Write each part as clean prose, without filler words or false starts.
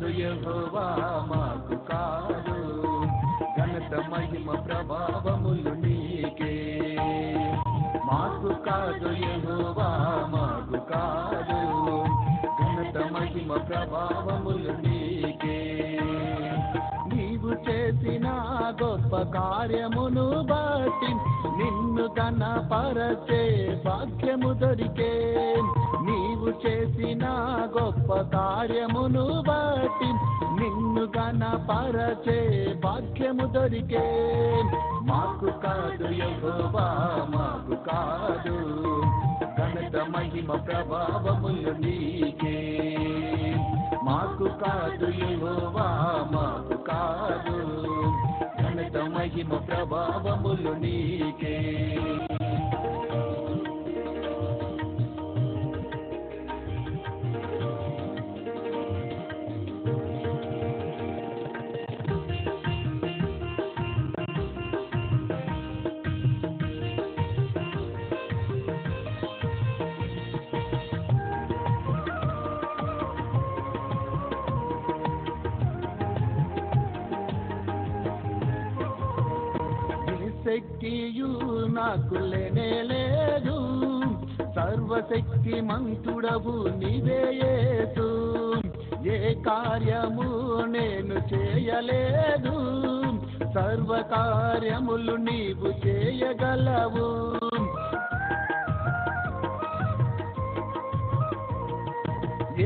కాదు యెహోవా మాకు కాదు, ఘనత మహిమ ప్రభావములు నీకే. మాకు కాదు యెహోవా మాకు కాదు, ఘనత మహిమ ప్రభావములు నీకే. నీవు చేసిన గొప్ప కార్యమును బట్టి నిన్ను ఘనపరచే భాగ్యము దొరికే. నీవు చేసిన గొప్ప కార్యమును బట్టి నిన్ను ఘనపరచే భాగ్యము దొరికే. మాకు కాదు యెహోవా మాకు కాదు, ఘనత మహిమ ప్రభావములు నీకే. మాకు కాదు యెహోవా మాకు కాదు, ఘనత మహిమ ప్రభావములు నీకే. శక్తియు నాకు లేనే లేదు, సర్వశక్తి మంతుడవు నీవే యేసు. ఏ కార్యము నేను చేయలేదు, సర్వకార్యములు నీవు చేయగలవు.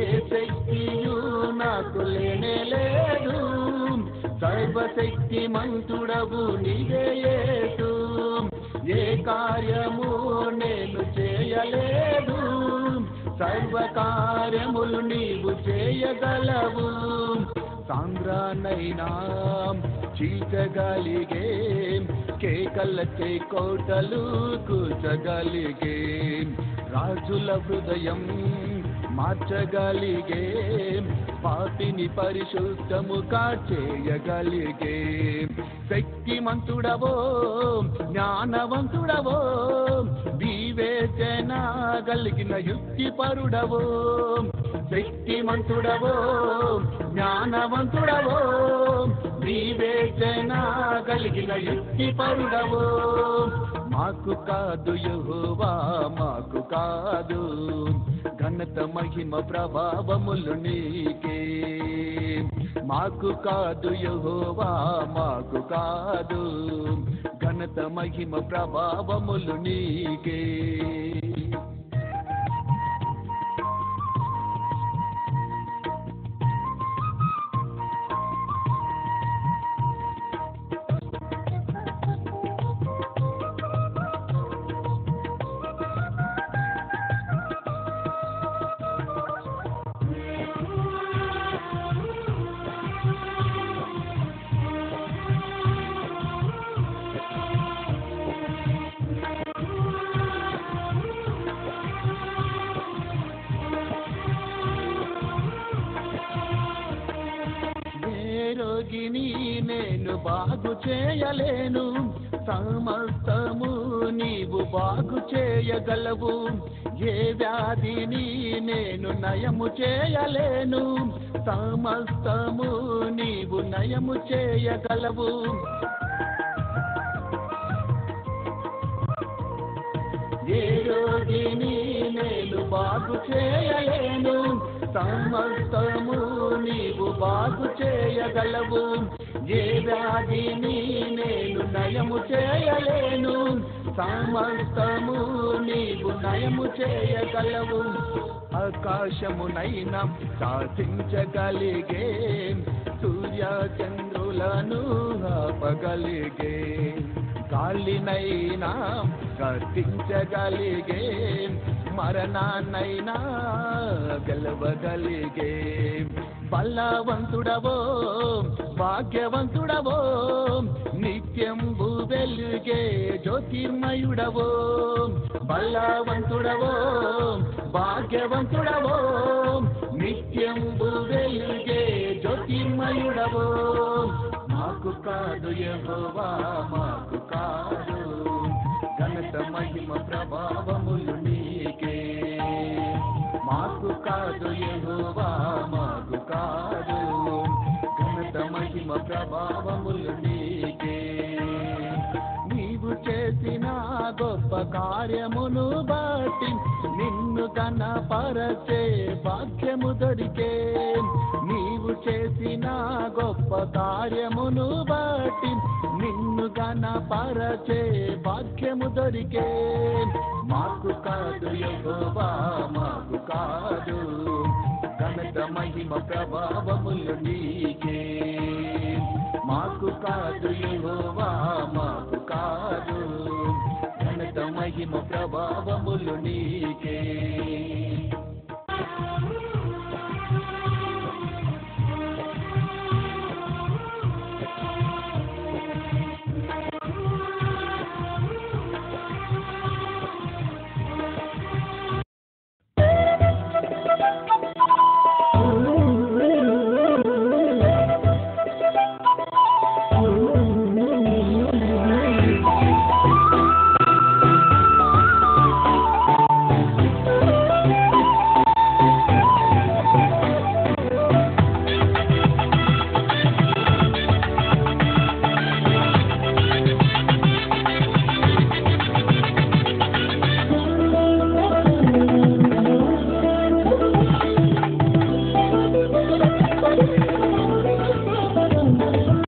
ఏ శక్తియు నాకు లేనే లేదు, సర్వశక్తి మంతుడవు నీవే యేసు. ఏ కార్యము నేను చేయలేదు, సర్వకార్యములు నీవు చేయగలవు. సాంద్రానైనా చీల్చగలిగే, కేకలచే కోటలు కూర్చగలిగే, రాజుల హృదయం మార్చగలిగే, పాపిని పరిశుద్ధముగా చేయగలిగే. శక్తిమంతుడవో జ్ఞానవంతుడవో, వివేచన కలిగిన యుక్తిపరుడవో. శక్తిమంతుడవో జ్ఞానవంతుడవో, వివేచన కలిగిన యుక్తిపరుడవో. మాకు కాదు యెహోవా మాకు కాదు, ఘనత మహిమ ప్రభావములు నీకే. మాకు కాదు యెహోవా మాకు కాదు, ఘనత మహిమ ప్రభావములు నీకే. రోగిని నేను బాగు చేయలేను, సమస్తము నీవు బాగు చేయగలవు. ఏ వ్యాధిని నేను నయము చేయలేను, సమస్తము నీవు నయము చేయగలవు. ఏ రోగిని నేను బాగు చేయలేను, సమస్తము నీవు బాగు చేయగలవు. ఏ వ్యాధిని నేను నయము చేయలేను, సమస్తము నీవు నయము చేయగలవు. ఆకాశమునైనా శాసించగలిగే, సూర్య చంద్రులను ఆపగలిగే, గాలినైనా గర్తించగలిగే, మరణాన్నైనా గెలవగలిగే. బలవంతుడవో భాగ్యవంతుడవో, నిత్యంబు వెలుగే జ్యోతిర్మయుడవో. బలవంతుడవో భాగ్యవంతుడవో, నిత్యంబు వెలుగే జ్యోతిర్మయుడవో. మాకు కాదు యెహోవా మాకు కాదు, ఘనత మహిమ ప్రభావములు నీకే. మాకు కాదు యెహోవా మాకు కాదు, ప్రభావములు నీకే. నీవు చేసిన గొప్ప కార్యమును బట్టి నిన్ను కనపరచే భాగ్యము దొరికే. నీవు చేసిన గొప్ప కార్యమును బట్టి నిన్ను కనపరచే భాగ్యము దొరికే. మాకు కాదు యెహోవా, మాకు కాదు, ఘనత మహిమ ప్రభావములు నీకే. మాకు కాదు యెహోవా, మాకు కాదు, ఘనత మహిమ ప్రభావములు నీకే.